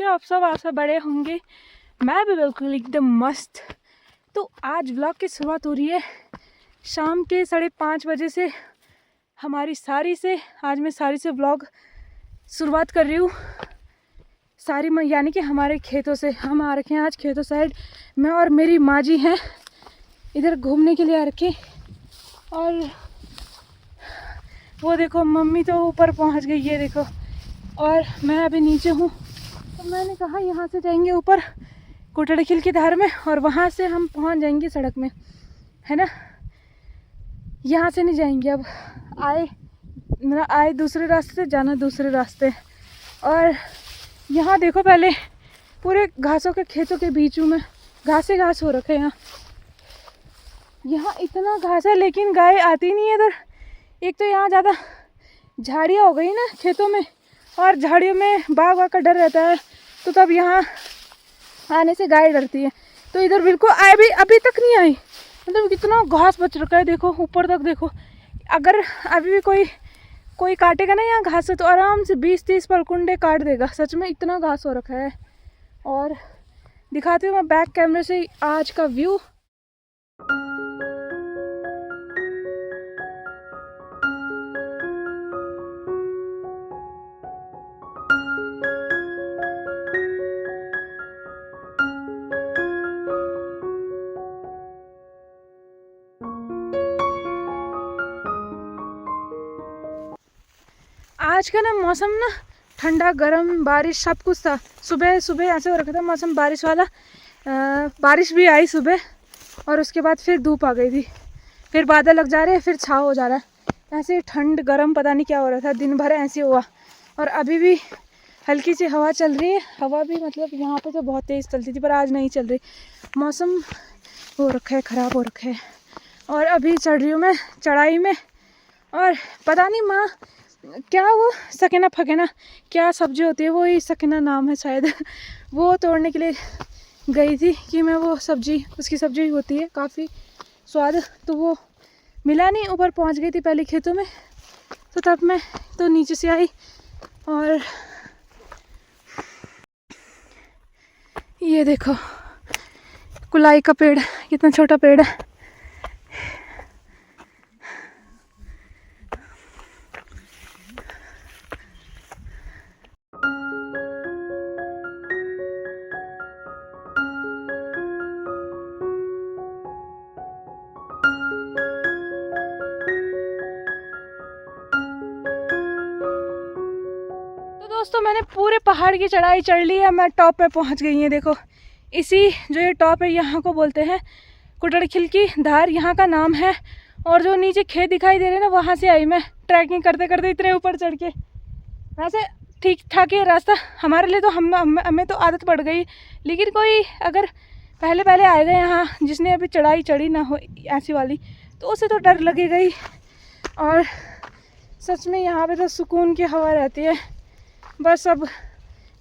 आप सब बड़े होंगे। मैं भी बिल्कुल एकदम मस्त। तो आज व्लॉग की शुरुआत हो रही है शाम के 5:30 बजे से। आज मैं सारी से व्लॉग शुरुआत कर रही हूँ। यानी कि हमारे खेतों से। हम आ रखे हैं आज खेतों साइड। मैं और मेरी माँ जी हैं इधर घूमने के लिए आ रखे। और वो देखो मम्मी तो ऊपर पहुँच गई, ये देखो। और मैं अभी नीचे हूँ। तो मैंने कहा यहाँ से जाएंगे ऊपर कुटड़खिल की धार में और वहाँ से हम पहुँच जाएंगे सड़क में, है ना। यहाँ से नहीं जाएंगे अब। आए दूसरे रास्ते से, जाना दूसरे रास्ते। और यहाँ देखो पहले पूरे घासों के खेतों के बीच में घास हो रखे हैं। यहाँ इतना घास है लेकिन गाय आती नहीं है इधर। एक तो यहाँ ज़्यादा झाड़ियाँ हो गई ना खेतों में, और झाड़ियों में बाघ का डर रहता है, तो तब यहाँ आने से गाय डरती है। तो इधर बिल्कुल अभी तक नहीं आई। मतलब कितना घास बच रखा है, देखो ऊपर तक देखो। अगर अभी भी कोई काटेगा ना यहाँ घास तो आराम से 20-30 पलकुंडे काट देगा। सच में इतना घास हो रखा है। और दिखाती हूँ मैं बैक कैमरे से आज का व्यू। आज का ना मौसम ना ठंडा गर्म बारिश सब कुछ था। सुबह ऐसे हो रखा था मौसम बारिश वाला। बारिश भी आई सुबह और उसके बाद फिर धूप आ गई थी। फिर बादल लग जा रहे हैं, फिर छाव हो जा रहा है। ऐसे ठंड गर्म पता नहीं क्या हो रहा था, दिन भर ऐसे हुआ। और अभी भी हल्की सी हवा चल रही है। हवा भी मतलब यहाँ पे तो बहुत तेज़ चलती थी पर आज नहीं चल रही। मौसम हो रखा है, ख़राब हो रखा है। और अभी चढ़ रही हूँ मैं चढ़ाई में। और पता नहीं माँ क्या वो सकेना फकेना क्या सब्जी होती है, वो ही सकेना नाम है शायद। वो तोड़ने के लिए गई थी कि मैं वो सब्जी, उसकी सब्जी होती है काफ़ी स्वाद, तो वो मिला नहीं। ऊपर पहुंच गई थी पहले खेतों में, तो तब मैं तो नीचे से आई। और ये देखो कुलाई का पेड़, कितना छोटा पेड़ है। दोस्तों मैंने पूरे पहाड़ की चढ़ाई चढ़ ली है। मैं टॉप पे पहुंच गई है। देखो इसी जो ये टॉप है यहाँ को बोलते हैं कुटड़खिल की धार, यहाँ का नाम है। और जो नीचे खेत दिखाई दे रहे हैं ना, वहाँ से आई मैं ट्रैकिंग करते करते इतने ऊपर चढ़ के। वैसे ठीक ठाक है रास्ता हमारे लिए, तो हमें तो आदत पड़ गई। लेकिन कोई अगर पहले आएगा यहाँ, जिसने अभी चढ़ाई चढ़ी ना हो ऐसी वाली, तो उसे तो डर लगेगा ही। और सच में यहाँ पे तो सुकून की हवा रहती है। बस अब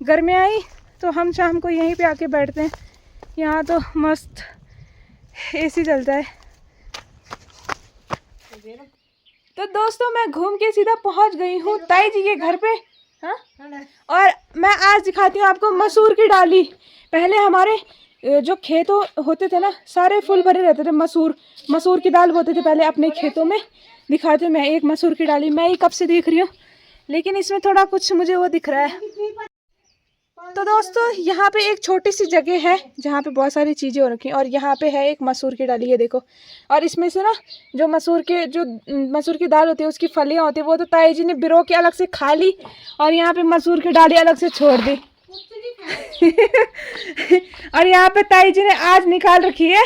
गर्मी आई तो हम शाम को यहीं पे आके बैठते हैं। यहाँ तो मस्त एसी चलता है। तो दोस्तों मैं घूम के सीधा पहुँच गई हूँ ताई जी के घर पे। हाँ, और मैं आज दिखाती हूँ आपको मसूर की डाली। पहले हमारे जो खेत होते थे ना, सारे फुल भरे रहते थे। मसूर की दाल होती थी पहले अपने खेतों में। दिखाती हूँ मैं एक मसूर की डाली। मैं ही कब से देख रही हूँ, लेकिन इसमें थोड़ा कुछ मुझे वो दिख रहा है। तो दोस्तों यहाँ पे एक छोटी सी जगह है जहाँ पे बहुत सारी चीज़ें हो रखी हैं। और यहाँ पे है एक मसूर की डाली, ये देखो। और इसमें से ना जो मसूर की दाल होती है, उसकी फलियाँ होती है, वो तो ताई जी ने बिरो के अलग से खा ली। और यहाँ पे मसूर की डाली अलग से छोड़ दी। और यहाँ पे ताई जी ने आज निकाल रखी है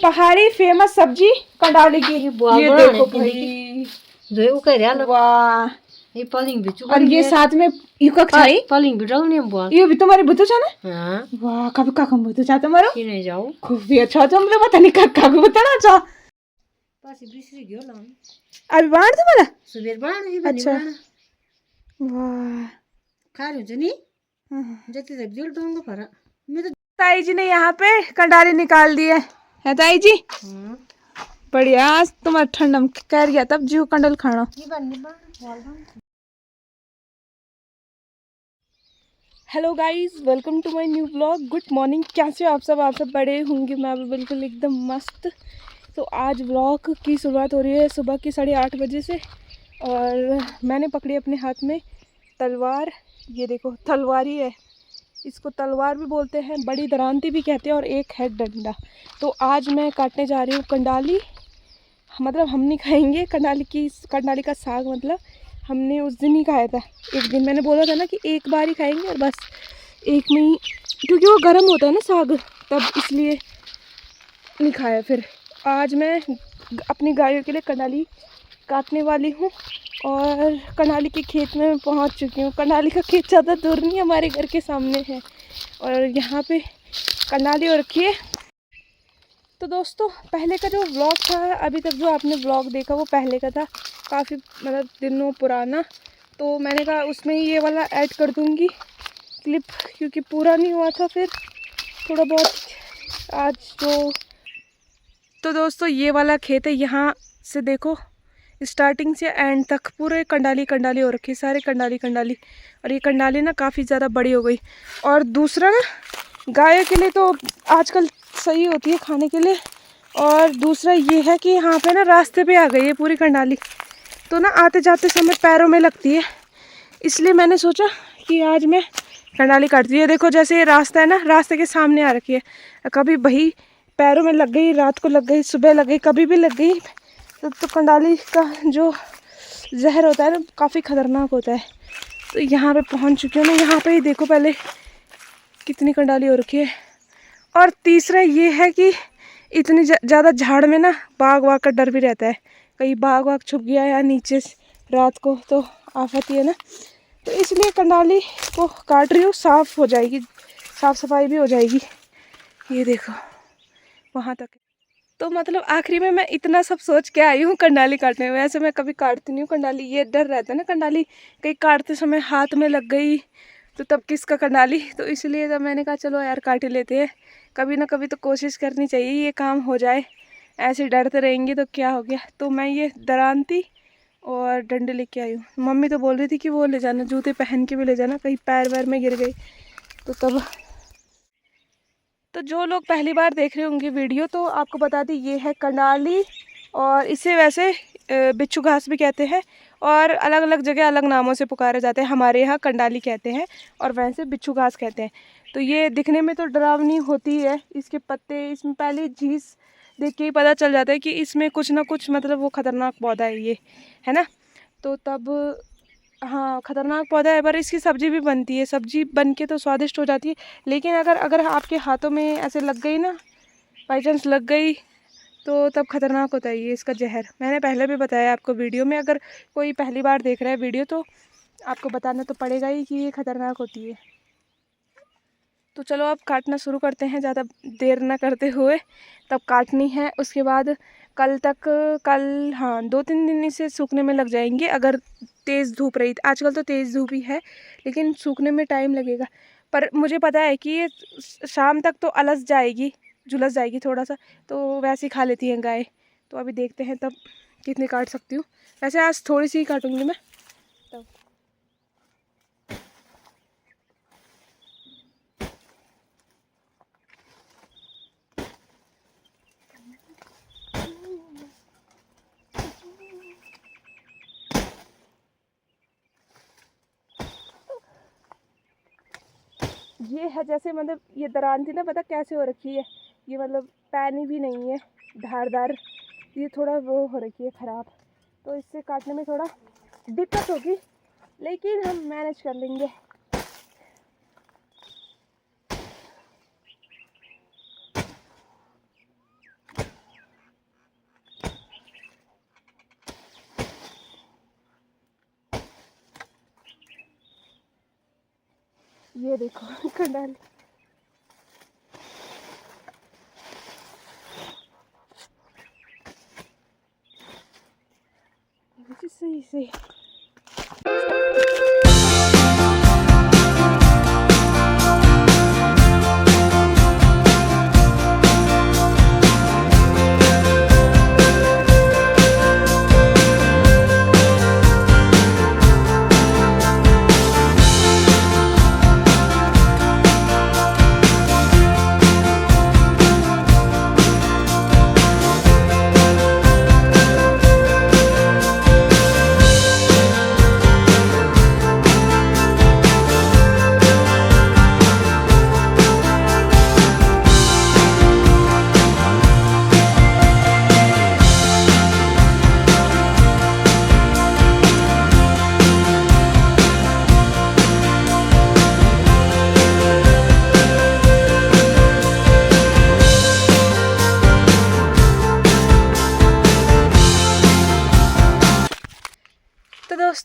पहाड़ी फेमस सब्जी कंडाली की। ये देखो भाई, वाह। ये पलिङ भिचु और ये साथ में युकक छ है। पलिङ भिटाउने बुवा यो भी तुम्हारे बुतो छ ना? हां वाह, कब काकम बुतो छ तुम्हारो? किन जाऊ खूब ये छ तुमले पता नहीं काका को बुतो ना छ। पछि बिस्री गयो ल अभी बाण तुम्हारा सुबेर बाण नि पनि अच्छा। बाण वाह, खार हुन्छ नि जति त बिल डंगो फरा मेरो। ताई जी ने यहाँ पे कंडाली निकाल दी है ताई जी। बढ़िया, आज तुम्हारा ठंडम कर गया तब जीव कंडल खाना। Hello guys, welcome to my new vlog. Good morning. कैसे हो आप सब बड़े होंगे। मैं भी बिल्कुल एकदम मस्त। तो आज व्लॉग की शुरुआत हो रही है सुबह की 8:30 बजे से। और मैंने पकड़ी अपने हाथ में तलवार। ये देखो तलवार ही है, इसको तलवार भी बोलते हैं, बड़ी दरांती भी कहते हैं, और एक है डंडा। तो आज मैं काटने जा रही हूँ कंडाली। मतलब हम नहीं खाएंगे कंडाली का साग। मतलब हमने उस दिन ही खाया था। एक दिन मैंने बोला था ना कि एक बार ही खाएंगे, और बस एक में ही, क्योंकि वो गर्म होता है ना साग, तब इसलिए नहीं खाया। फिर आज मैं अपनी गायों के लिए कंडाली काटने वाली हूँ, और कंडाली के खेत में पहुँच चुकी हूँ। कंडाली का खेत ज़्यादा दूर नहीं, हमारे घर के सामने है, और यहाँ पे कंडाली हो रखी है। तो दोस्तों, पहले का जो व्लॉग था, अभी तक जो आपने व्लॉग देखा वो पहले का था, काफ़ी मतलब दिनों पुराना। तो मैंने कहा उसमें ये वाला ऐड कर दूँगी क्लिप, क्योंकि पूरा नहीं हुआ था। फिर थोड़ा बहुत आज जो, तो दोस्तों ये वाला खेत है। यहाँ से देखो, स्टार्टिंग से एंड तक पूरे कंडाली कंडाली हो रखी है, सारे कंडाली कंडाली। और ये कंडाली ना काफ़ी ज़्यादा बड़ी हो गई। और दूसरा ना, गाय के लिए तो आजकल सही होती है खाने के लिए। और दूसरा ये है कि यहाँ पे ना रास्ते पे आ गई है पूरी कंडाली, तो ना आते जाते समय पैरों में लगती है। इसलिए मैंने सोचा कि आज मैं कंडाली काटती हूँ। ये देखो, जैसे ये रास्ता है ना, रास्ते के सामने आ रखी है। कभी वही पैरों में लग गई, रात को लग गई, सुबह लग गई, कभी भी लग गई। तो कंडाली का जो जहर होता है ना, काफ़ी ख़तरनाक होता है। तो यहाँ पे पहुँच चुकी हूँ मैं। यहाँ पे ही देखो पहले कितनी कंडाली हो रखी है। और तीसरा ये है कि इतनी ज़्यादा झाड़ में ना बाघ वाघ का डर भी रहता है। कहीं बाघ वाघ छुप गया या नीचे रात को, तो आफत ही है ना। तो इसलिए कंडाली को काट रही हूँ, साफ़ हो जाएगी, साफ़ सफाई भी हो जाएगी। ये देखो वहाँ तक। तो मतलब आखिरी में मैं इतना सब सोच के आई हूँ कंडाली काटने में। वैसे मैं कभी काटती नहीं हूँ कंडाली, ये डर रहता है ना कंडाली कहीं काटते समय हाथ में लग गई तो तब किसका कंडाली। तो इसलिए तब मैंने कहा चलो यार काट ही लेते हैं, कभी ना कभी तो कोशिश करनी चाहिए ये काम हो जाए। ऐसे डरते रहेंगे तो क्या हो गया। तो मैं ये दरांती और डंडे लेके आई हूँ। मम्मी तो बोल रही थी कि वो ले जाना, जूते पहन के भी ले जाना, कहीं पैर वैर में गिर गई तो तब। तो जो लोग पहली बार देख रहे होंगे वीडियो, तो आपको बता दी ये है कंडाली। और इसे वैसे बिच्छू घास भी कहते हैं, और अलग अलग जगह अलग नामों से पुकारे जाते हैं। हमारे यहाँ कंडाली कहते हैं और वैसे बिच्छू घास कहते हैं। तो ये दिखने में तो डरावनी होती है, इसके पत्ते, इसमें पहले झीस देख के ही पता चल जाता है कि इसमें कुछ ना कुछ मतलब वो खतरनाक पौधा है ये, है ना। तो तब हाँ, खतरनाक पौधा है, पर इसकी सब्जी भी बनती है। सब्जी बन के तो स्वादिष्ट हो जाती है, लेकिन अगर अगर आपके हाथों में ऐसे लग गई ना, बाई चांस लग गई, तो तब खतरनाक होता है ये इसका जहर। मैंने पहले भी बताया आपको वीडियो में। अगर कोई पहली बार देख रहा है वीडियो, तो आपको बताना तो पड़ेगा ही कि ये खतरनाक होती है। तो चलो अब काटना शुरू करते हैं, ज़्यादा देर ना करते हुए। तब काटनी है, उसके बाद कल तक, कल हाँ 2-3 दिन इसे सूखने में लग जाएंगे। अगर तेज़ धूप रही, आजकल तो तेज़ धूप ही है, लेकिन सूखने में टाइम लगेगा। पर मुझे पता है कि ये शाम तक तो अलस जाएगी, झुलस जाएगी थोड़ा सा, तो वैसे ही खा लेती हैं गाय। तो अभी देखते हैं तब कितनी काट सकती हूँ। वैसे आज थोड़ी सी ही काटूँगी मैं तब। ये है जैसे, मतलब ये दरान थी ना, पता कैसे हो रखी है ये, मतलब पैनी भी नहीं है, धारदार। ये थोड़ा वो हो रखी है ख़राब, तो इससे काटने में थोड़ा दिक्कत होगी, लेकिन हम मैनेज कर लेंगे। ये देखो कंडाली, सही सही।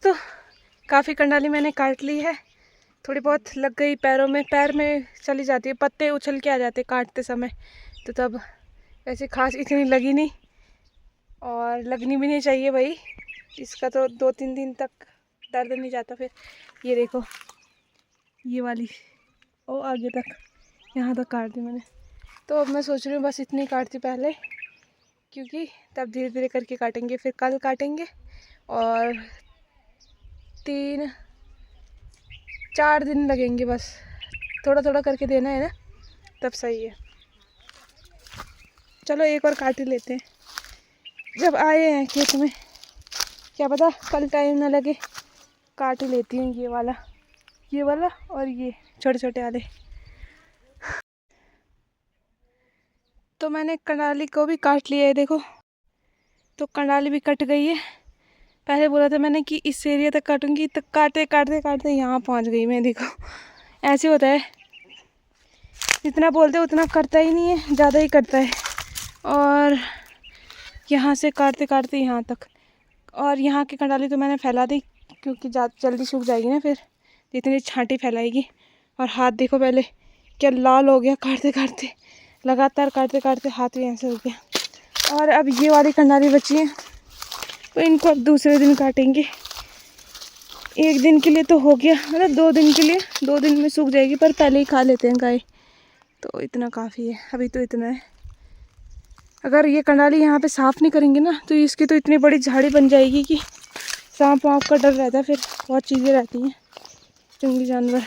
तो काफ़ी कंडाली मैंने काट ली है, थोड़ी बहुत लग गई पैरों में, पैर में चली जाती है, पत्ते उछल के आ जाते काटते समय, तो तब ऐसे खास इतनी लगी नहीं और लगनी भी नहीं चाहिए भाई, इसका तो 2-3 दिन तक दर्द नहीं जाता। फिर ये देखो ये वाली ओ आगे तक यहाँ तक काट दी मैंने, तो अब मैं सोच रही हूँ बस इतनी काटती पहले, क्योंकि तब धीरे धीरे करके काटेंगे, फिर कल काटेंगे और 3-4 दिन लगेंगे बस, थोड़ा थोड़ा करके देना है ना, तब सही है। चलो एक और काट ही लेते हैं, जब आए हैं खेत में क्या पता कल टाइम ना लगे, काट ही लेती हूँ ये वाला और ये छोटे छोटे वाले। तो मैंने कंडाली को भी काट लिया है देखो, तो कंडाली भी कट गई है। पहले बोला था मैंने कि इस एरिया तक काटूंगी, तो काटते काटते काटते यहाँ पहुँच गई मैं। देखो ऐसे होता है, जितना बोलते उतना करता ही नहीं है, ज़्यादा ही करता है। और यहाँ से काटते काटते यहाँ तक, और यहाँ की कंडाली तो मैंने फैला दी क्योंकि जल्दी सूख जाएगी ना, फिर इतनी छांटी फैलाएगी। और हाथ देखो पहले क्या लाल हो गया, काटते काटते लगातार काटते काटते हाथ भी ऐसे हो गया। और अब ये वाली कंडाली बची है, तो इनको अब दूसरे दिन काटेंगे। एक दिन के लिए तो हो गया, मतलब 2 दिन के लिए, 2 दिन में सूख जाएगी, पर पहले ही खा लेते हैं गाय, तो इतना काफ़ी है। अभी तो इतना है, अगर ये कंडाली यहाँ पे साफ़ नहीं करेंगे ना, तो इसकी तो इतनी बड़ी झाड़ी बन जाएगी कि सांप वाँप का डर रहता है, फिर बहुत चीज़ें रहती हैं, जंगली जानवर।